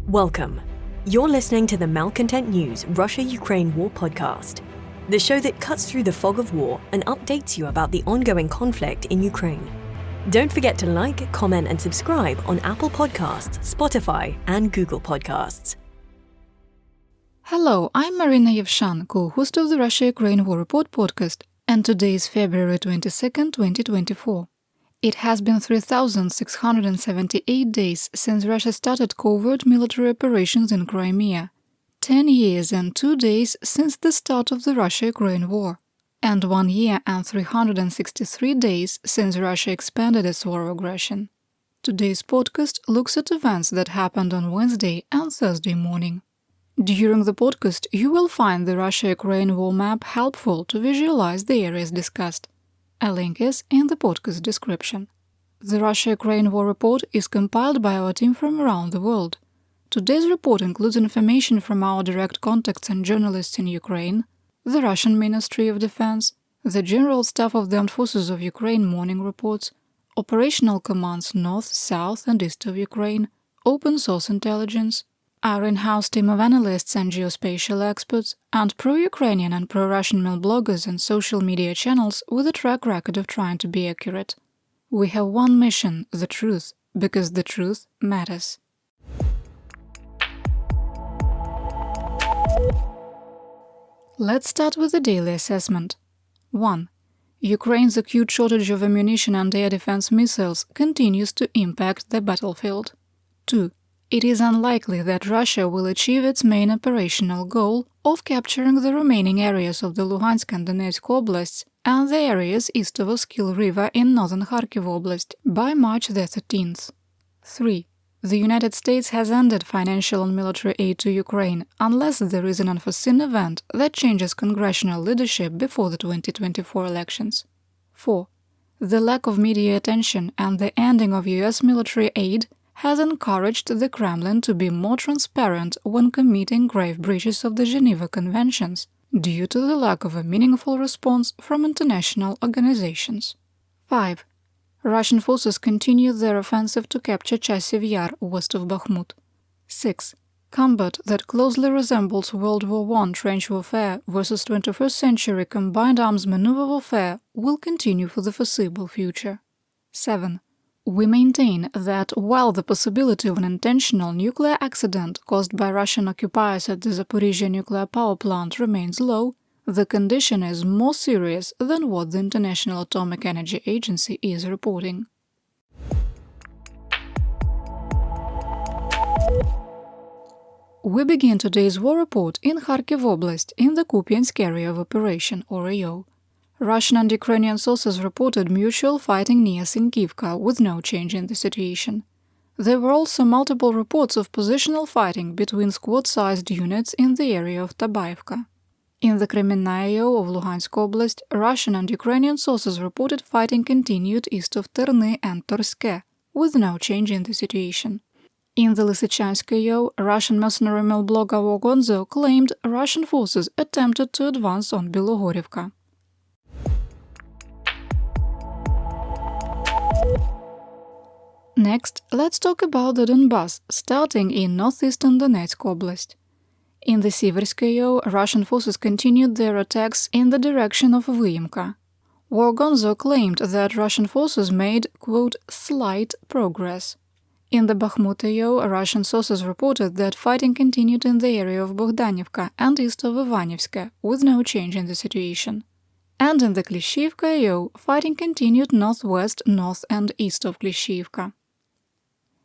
Welcome. You're listening to the Malcontent News Russia-Ukraine War podcast, the show that cuts through the fog of war and updates you about the ongoing conflict in Ukraine. Don't forget to like, comment, and subscribe on Apple Podcasts, Spotify, and Google Podcasts. Hello, I'm Marina Yevshan, co-host of the Russia-Ukraine War Report podcast, and today is February 22nd, 2024. It has been 3,678 days since Russia started covert military operations in Crimea, 10 years and 2 days since the start of the Russia-Ukraine war, and 1 year and 363 days since Russia expanded its war of aggression. Today's podcast looks at events that happened on Wednesday and Thursday morning. During the podcast, you will find the Russia-Ukraine war map helpful to visualize the areas discussed. A link is in the podcast description. The Russia-Ukraine War Report is compiled by our team from around the world. Today's report includes information from our direct contacts and journalists in Ukraine, the Russian Ministry of Defense, the General Staff of the Armed Forces of Ukraine morning reports, operational commands north, south and east of Ukraine, open source intelligence, our in-house team of analysts and geospatial experts, and pro-Ukrainian and pro-Russian mail bloggers and social media channels with a track record of trying to be accurate. We have one mission, the truth, because the truth matters. Let's start with the daily assessment. 1. Ukraine's acute shortage of ammunition and air defense missiles continues to impact the battlefield. 2. It is unlikely that Russia will achieve its main operational goal of capturing the remaining areas of the Luhansk and Donetsk oblasts and the areas east of Oskil River in northern Kharkiv Oblast by March the 13th. 3. The United States has ended financial and military aid to Ukraine unless there is an unforeseen event that changes congressional leadership before the 2024 elections. 4. The lack of media attention and the ending of US military aid has encouraged the Kremlin to be more transparent when committing grave breaches of the Geneva Conventions due to the lack of a meaningful response from international organizations. 5. Russian forces continue their offensive to capture Chasiv Yar west of Bakhmut. 6. Combat that closely resembles World War I trench warfare versus 21st century combined arms maneuver warfare will continue for the foreseeable future. 7. We maintain that while the possibility of an intentional nuclear accident caused by Russian occupiers at the Zaporizhzhia nuclear power plant remains low, the condition is more serious than what the International Atomic Energy Agency is reporting. We begin today's war report in Kharkiv Oblast in the Kupiansk area of operation, or AO. Russian and Ukrainian sources reported mutual fighting near Sinkivka with no change in the situation. There were also multiple reports of positional fighting between squad-sized units in the area of Tabaivka. In the Kremenna of Luhansk Oblast, Russian and Ukrainian sources reported fighting continued east of Terny and Torske, with no change in the situation. In the Lysychansk Russian mercenary mail blogger Wogonzo claimed Russian forces attempted to advance on Bilogorivka. Next, let's talk about the Donbas, starting in northeastern Donetsk Oblast. In the Siversk Russian forces continued their attacks in the direction of Vyimka. Wogonzo claimed that Russian forces made, quote, slight progress. In the Bakhmut Russian sources reported that fighting continued in the area of Bogdanivka and east of Ivanivska, with no change in the situation. And in the Klishchiivka fighting continued northwest, north and east of Klishchiivka.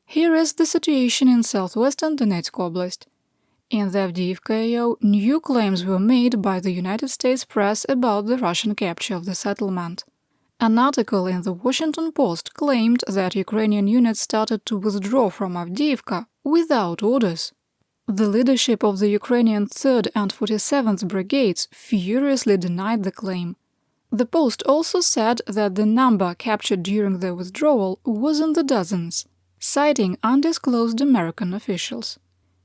Here is the situation in southwestern Donetsk Oblast. In the Avdiivka new claims were made by the United States press about the Russian capture of the settlement. An article in the Washington Post claimed that Ukrainian units started to withdraw from Avdiivka without orders. The leadership of the Ukrainian 3rd and 47th Brigades furiously denied the claim. The Post also said that the number captured during the withdrawal was in the dozens, citing undisclosed American officials.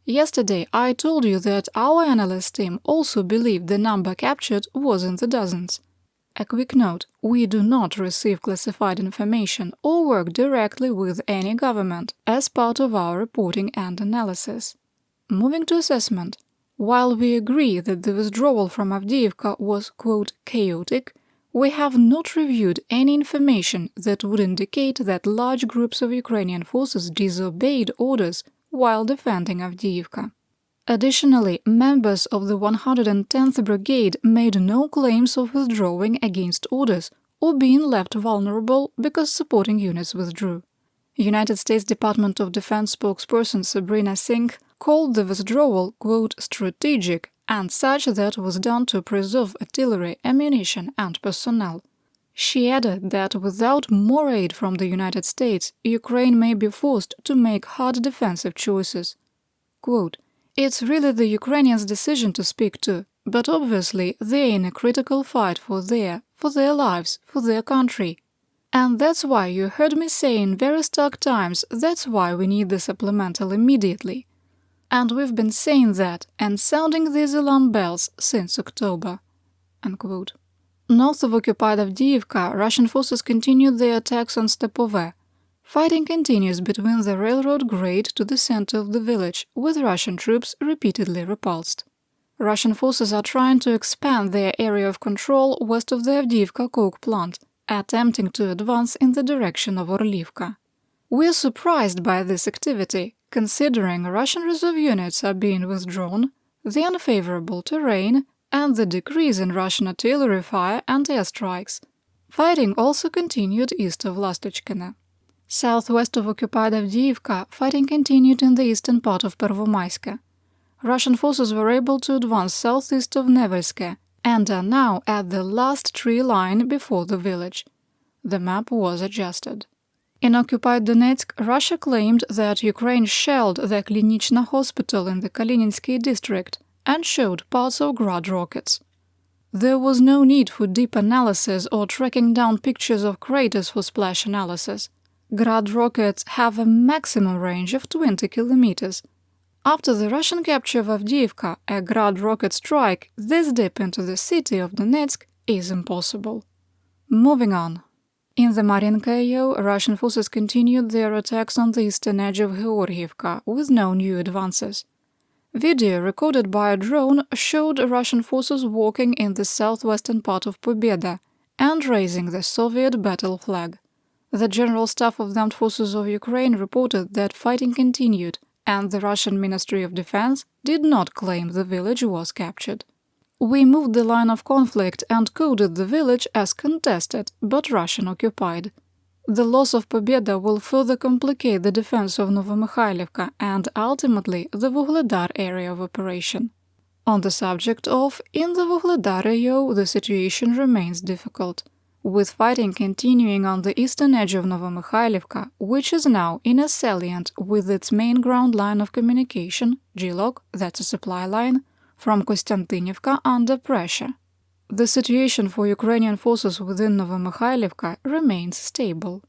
Yesterday, I told you that our analyst team also believed the number captured was in the dozens. A quick note, we do not receive classified information or work directly with any government as part of our reporting and analysis. Moving to assessment. While we agree that the withdrawal from Avdiivka was, quote, chaotic, we have not reviewed any information that would indicate that large groups of Ukrainian forces disobeyed orders while defending Avdiivka. Additionally, members of the 110th Brigade made no claims of withdrawing against orders or being left vulnerable because supporting units withdrew. United States Department of Defense spokesperson Sabrina Singh called the withdrawal, quote, strategic and such that was done to preserve artillery, ammunition and personnel. She added that without more aid from the United States, Ukraine may be forced to make hard defensive choices. Quote, it's really the Ukrainians' decision to speak to, but obviously they're in a critical fight for their lives, for their country. And that's why you heard me say in very stark times, that's why we need the supplemental immediately. And we've been saying that and sounding these alarm bells since October. Unquote. North of occupied Avdiivka, Russian forces continued their attacks on Stepove. Fighting continues between the railroad grade to the center of the village, with Russian troops repeatedly repulsed. Russian forces are trying to expand their area of control west of the Avdiivka coke plant, attempting to advance in the direction of Orlivka. We are surprised by this activity, considering Russian reserve units are being withdrawn, the unfavorable terrain, and the decrease in Russian artillery fire and airstrikes. Fighting also continued east of Lastochkina. Southwest of occupied Avdiivka, fighting continued in the eastern part of Pervomaiska. Russian forces were able to advance southeast of Nevelske and are now at the last tree line before the village. The map was adjusted. In occupied Donetsk, Russia claimed that Ukraine shelled the Klinichna hospital in the Kalininsky district and showed parts of Grad rockets. There was no need for deep analysis or tracking down pictures of craters for splash analysis. Grad rockets have a maximum range of 20 kilometers. After the Russian capture of Avdiivka, a Grad rocket strike this deep into the city of Donetsk is impossible. Moving on. In the Marinka AO, Russian forces continued their attacks on the eastern edge of Georgievka with no new advances. Video recorded by a drone showed Russian forces walking in the southwestern part of Pobeda and raising the Soviet battle flag. The General Staff of the Armed Forces of Ukraine reported that fighting continued, and the Russian Ministry of Defense did not claim the village was captured. We moved the line of conflict and coded the village as contested but Russian-occupied. The loss of Pobeda will further complicate the defense of Novomykhailivka and ultimately the Vuhledar area of operation. On the subject of in the Vuhledar AO, the situation remains difficult, with fighting continuing on the eastern edge of Novomykhailivka, which is now in a salient with its main ground line of communication, Gilok, that's a supply line, from Kostantinivka under pressure. The situation for Ukrainian forces within Novomykhailivka remains stable.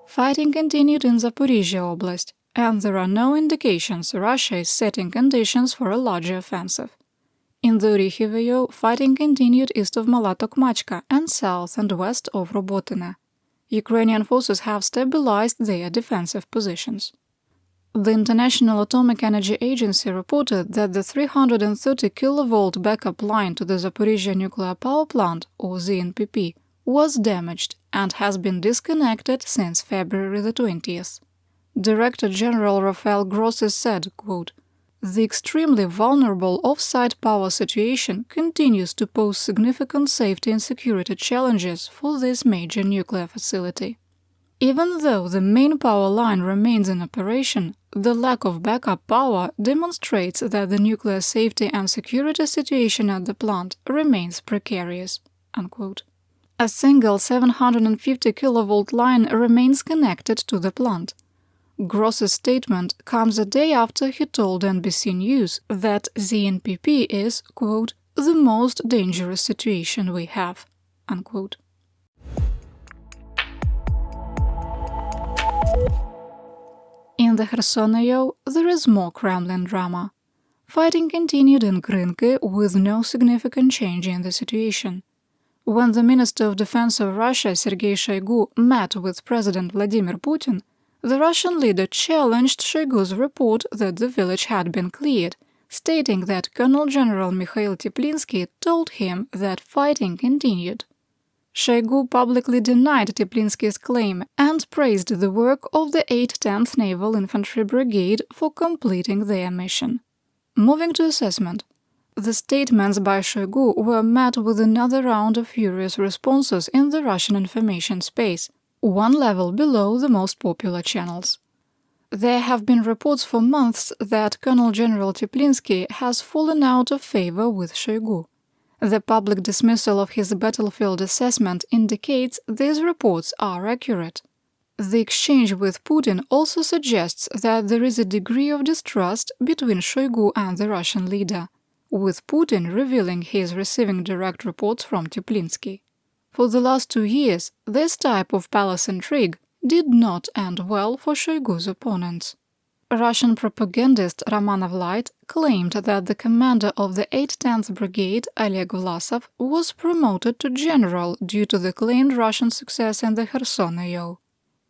Fighting continued in Zaporizhzhia Oblast, and there are no indications Russia is setting conditions for a larger offensive. In the Orikhiv AO, fighting continued east of Mala Tokmachka and south and west of Robotyne. Ukrainian forces have stabilized their defensive positions. The International Atomic Energy Agency reported that the 330 kV backup line to the Zaporizhzhia nuclear power plant, or ZNPP, was damaged and has been disconnected since February the 20th. Director General Rafael Grossi said, quote, "The extremely vulnerable off-site power situation continues to pose significant safety and security challenges for this major nuclear facility. Even though the main power line remains in operation, the lack of backup power demonstrates that the nuclear safety and security situation at the plant remains precarious." Unquote. A single 750 kV line remains connected to the plant. Gross's statement comes a day after he told NBC News that ZNPP is, quote, "the most dangerous situation we have." Unquote. In the Kherson AO, there is more Kremlin drama. Fighting continued in Krynky with no significant change in the situation. When the Minister of Defense of Russia, Sergei Shoigu, met with President Vladimir Putin, the Russian leader challenged Shoigu's report that the village had been cleared, stating that Colonel General Mikhail Teplinsky told him that fighting continued. Shoigu publicly denied Teplinsky's claim and praised the work of the 8th Naval Infantry Brigade for completing their mission. Moving to assessment. The statements by Shoigu were met with another round of furious responses in the Russian information space, one level below the most popular channels. There have been reports for months that Colonel General Teplinsky has fallen out of favor with Shoigu. The public dismissal of his battlefield assessment indicates these reports are accurate. The exchange with Putin also suggests that there is a degree of distrust between Shoigu and the Russian leader, with Putin revealing he is receiving direct reports from Teplinsky. For the last 2 years, this type of palace intrigue did not end well for Shoigu's opponents. Russian propagandist Roman Avlight claimed that the commander of the 8th Brigade, Oleg Vlasov, was promoted to general due to the claimed Russian success in the Kherson AO.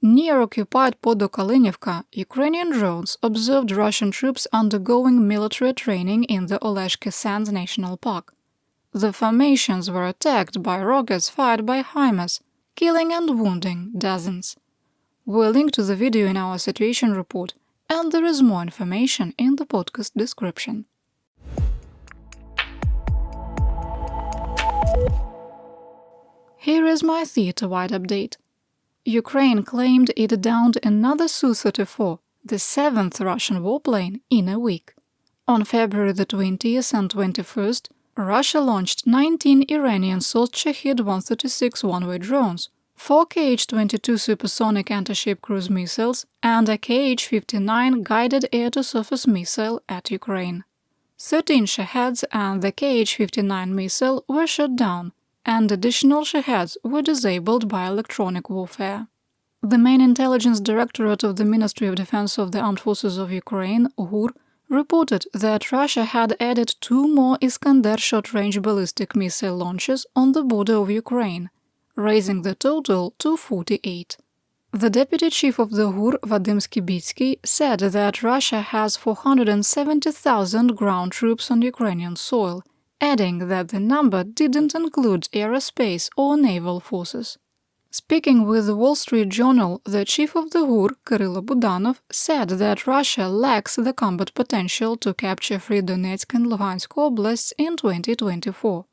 Near occupied Podokalinivka, Ukrainian drones observed Russian troops undergoing military training in the Oleshki Sands National Park. The formations were attacked by rockets fired by HIMARS, killing and wounding dozens. We'll link to the video in our situation report, and there is more information in the podcast description. Here is my Theaterwide update. Ukraine claimed it downed another Su-34, the 7th Russian warplane, in a week. On February the 20th and 21st, Russia launched 19 Iranian-sourced Shahed-136 one-way drones, 4 Kh-22 supersonic anti-ship cruise missiles, and a Kh-59 guided air-to-surface missile at Ukraine. 13 Shaheds and the Kh-59 missile were shot down, and additional Shaheds were disabled by electronic warfare. The main intelligence directorate of the Ministry of Defense of the Armed Forces of Ukraine, GUR, reported that Russia had added 2 more Iskander short-range ballistic missile launches on the border of Ukraine, raising the total to 48. The deputy chief of the GUR, Vadim Skibitsky, said that Russia has 470,000 ground troops on Ukrainian soil, adding that the number didn't include aerospace or naval forces. Speaking with the Wall Street Journal, the chief of the GUR, Kirill Budanov, said that Russia lacks the combat potential to capture free Donetsk and Luhansk oblasts in 2024.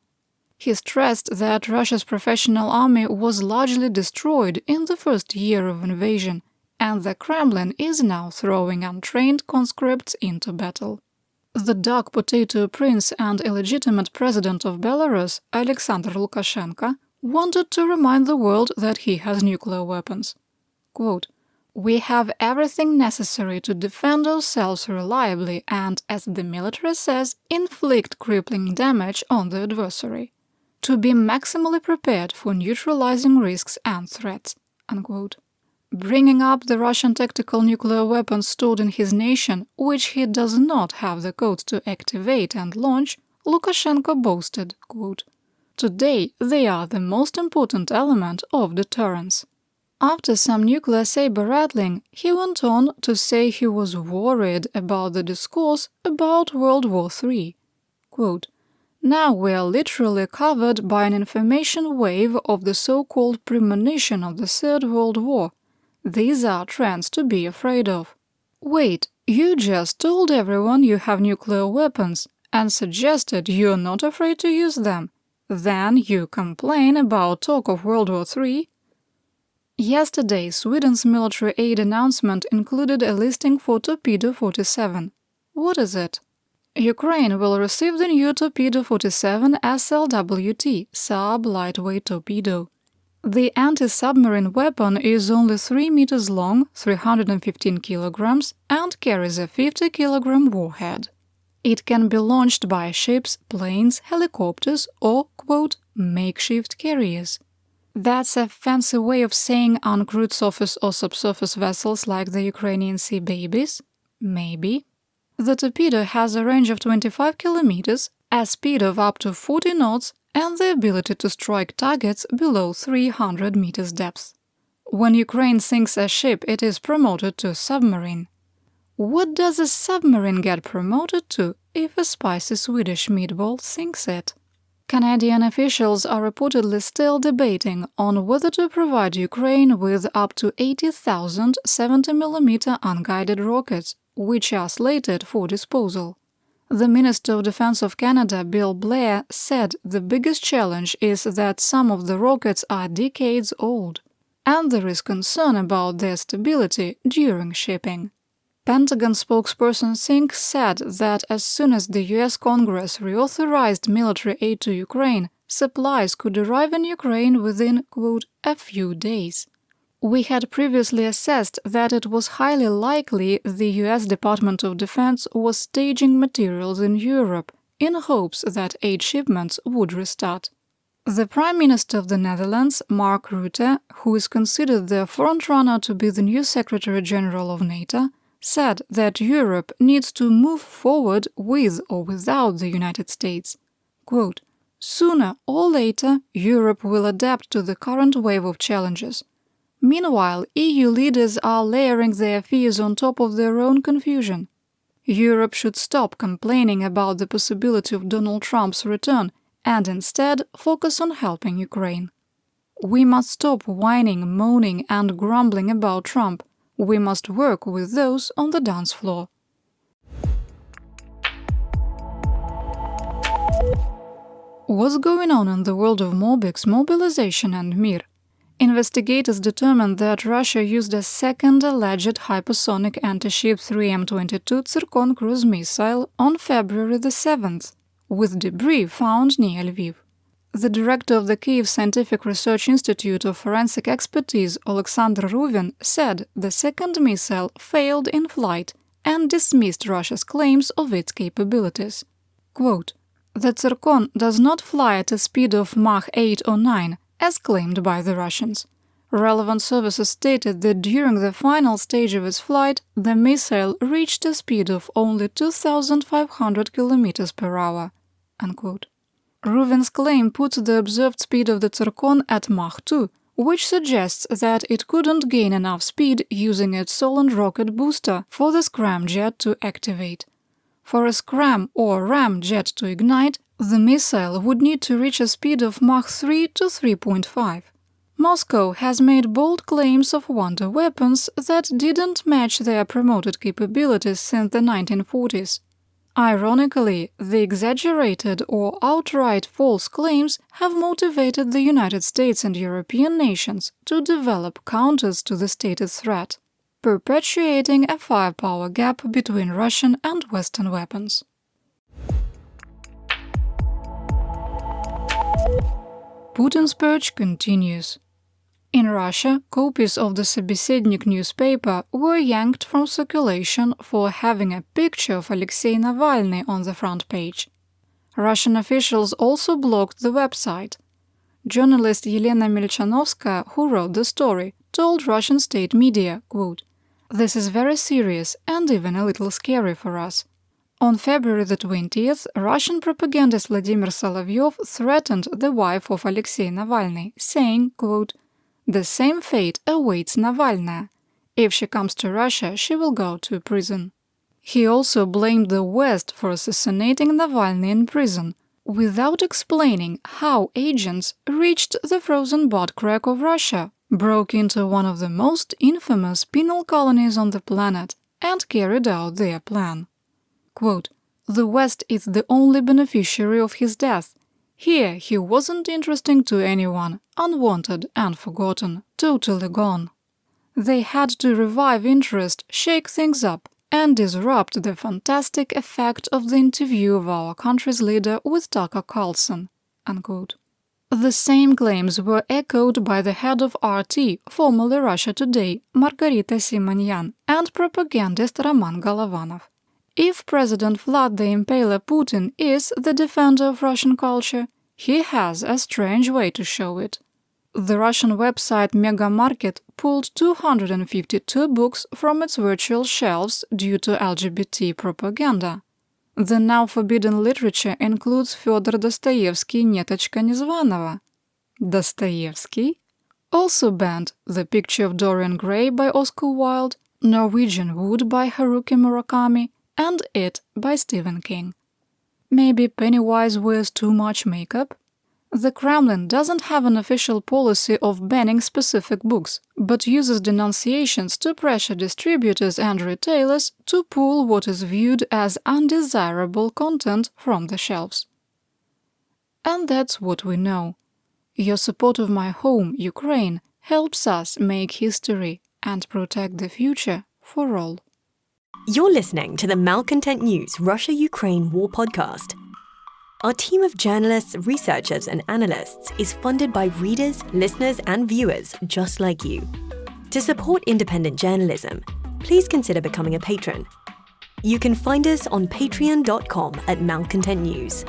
He stressed that Russia's professional army was largely destroyed in the first year of invasion, and the Kremlin is now throwing untrained conscripts into battle. The dark potato prince and illegitimate president of Belarus, Alexander Lukashenko, wanted to remind the world that he has nuclear weapons. Quote, "We have everything necessary to defend ourselves reliably and, as the military says, inflict crippling damage on the adversary. To be maximally prepared for neutralizing risks and threats." Unquote. Bringing up the Russian tactical nuclear weapons stored in his nation, which he does not have the codes to activate and launch, Lukashenko boasted, quote, "Today they are the most important element of deterrence." After some nuclear saber rattling, he went on to say he was worried about the discourse about World War III. Quote, "Now we are literally covered by an information wave of the so-called premonition of the Third World War. These are trends to be afraid of. Wait, you just told everyone you have nuclear weapons and suggested you're not afraid to use them. Then you complain about talk of World War III?" Yesterday, Sweden's military aid announcement included a listing for Torpedo 47. What is it? Ukraine will receive the new Torpedo 47 SLWT, sub-lightweight torpedo. The anti-submarine weapon is only 3 meters long, 315 kilograms, and carries a 50-kilogram warhead. It can be launched by ships, planes, helicopters, or, quote, makeshift carriers. That's a fancy way of saying uncrewed surface or subsurface vessels like the Ukrainian Sea Babies? Maybe. The torpedo has a range of 25 kilometers, a speed of up to 40 knots, and the ability to strike targets below 300 meters depth. When Ukraine sinks a ship, it is promoted to submarine. What does a submarine get promoted to if a spicy Swedish meatball sinks it? Canadian officials are reportedly still debating on whether to provide Ukraine with up to 80,000 70mm unguided rockets, which are slated for disposal. The Minister of Defense of Canada, Bill Blair, said the biggest challenge is that some of the rockets are decades old, and there is concern about their stability during shipping. Pentagon spokesperson Singh said that as soon as the US Congress reauthorized military aid to Ukraine, supplies could arrive in Ukraine within, quote, a few days. We had previously assessed that it was highly likely the US Department of Defense was staging materials in Europe in hopes that aid shipments would restart. The Prime Minister of the Netherlands, Mark Rutte, who is considered the frontrunner to be the new Secretary General of NATO, said that Europe needs to move forward with or without the United States. Quote, "Sooner or later, Europe will adapt to the current wave of challenges. Meanwhile, EU leaders are layering their fears on top of their own confusion. Europe should stop complaining about the possibility of Donald Trump's return and instead focus on helping Ukraine. We must stop whining, moaning, and grumbling about Trump. We must work with those on the dance floor." What's going on in the world of Mobiks, Mobilization and Mir? Investigators determined that Russia used a second alleged hypersonic anti-ship 3M-22 Zircon cruise missile on February the 7th, with debris found near Lviv. The director of the Kyiv Scientific Research Institute of Forensic Expertise, Alexander Ruvin, said the second missile failed in flight and dismissed Russia's claims of its capabilities. Quote, "The Zircon does not fly at a speed of Mach 8 or 9, as claimed by the Russians. Relevant sources stated that during the final stage of its flight, the missile reached a speed of only 2,500 km per hour." Unquote. Ruvin's claim puts the observed speed of the Zircon at Mach 2, which suggests that it couldn't gain enough speed using its Solent rocket booster for the scramjet to activate. For a scram or ramjet to ignite, the missile would need to reach a speed of Mach 3 to 3.5. Moscow has made bold claims of wonder weapons that didn't match their promoted capabilities since the 1940s. Ironically, the exaggerated or outright false claims have motivated the United States and European nations to develop counters to the stated threat, perpetuating a firepower gap between Russian and Western weapons. Putin's purge continues. In Russia, copies of the Sobesednik newspaper were yanked from circulation for having a picture of Alexei Navalny on the front page. Russian officials also blocked the website. Journalist Yelena Milchanovskaya, who wrote the story, told Russian state media, quote, "This is very serious and even a little scary for us." On February the 20th, Russian propagandist Vladimir Solovyov threatened the wife of Alexei Navalny, saying, quote, "The same fate awaits Navalnaya. If she comes to Russia, she will go to prison." He also blamed the West for assassinating Navalny in prison, without explaining how agents reached the frozen butt crack of Russia, broke into one of the most infamous penal colonies on the planet, and carried out their plan. Quote, "The West is the only beneficiary of his death. Here he wasn't interesting to anyone, unwanted and forgotten, totally gone. They had to revive interest, shake things up, and disrupt the fantastic effect of the interview of our country's leader with Tucker Carlson." Unquote. The same claims were echoed by the head of RT, formerly Russia Today, Margarita Simonyan, and propagandist Roman Golovanov. If President Vlad the Impaler Putin is the defender of Russian culture, he has a strange way to show it. The Russian website Mega Market pulled 252 books from its virtual shelves due to LGBT propaganda. The now forbidden literature includes Fyodor Dostoevsky Netочка Незваного. Dostoevsky? Also banned The Picture of Dorian Gray by Oscar Wilde, Norwegian Wood by Haruki Murakami, and It by Stephen King. Maybe Pennywise wears too much makeup? The Kremlin doesn't have an official policy of banning specific books, but uses denunciations to pressure distributors and retailers to pull what is viewed as undesirable content from the shelves. And that's what we know. Your support of my home, Ukraine, helps us make history and protect the future for all. You're listening to the Malcontent News Russia-Ukraine War Podcast. Our team of journalists, researchers, and analysts is funded by readers, listeners, and viewers just like you. To support independent journalism, please consider becoming a patron. You can find us on patreon.com@malcontentnews.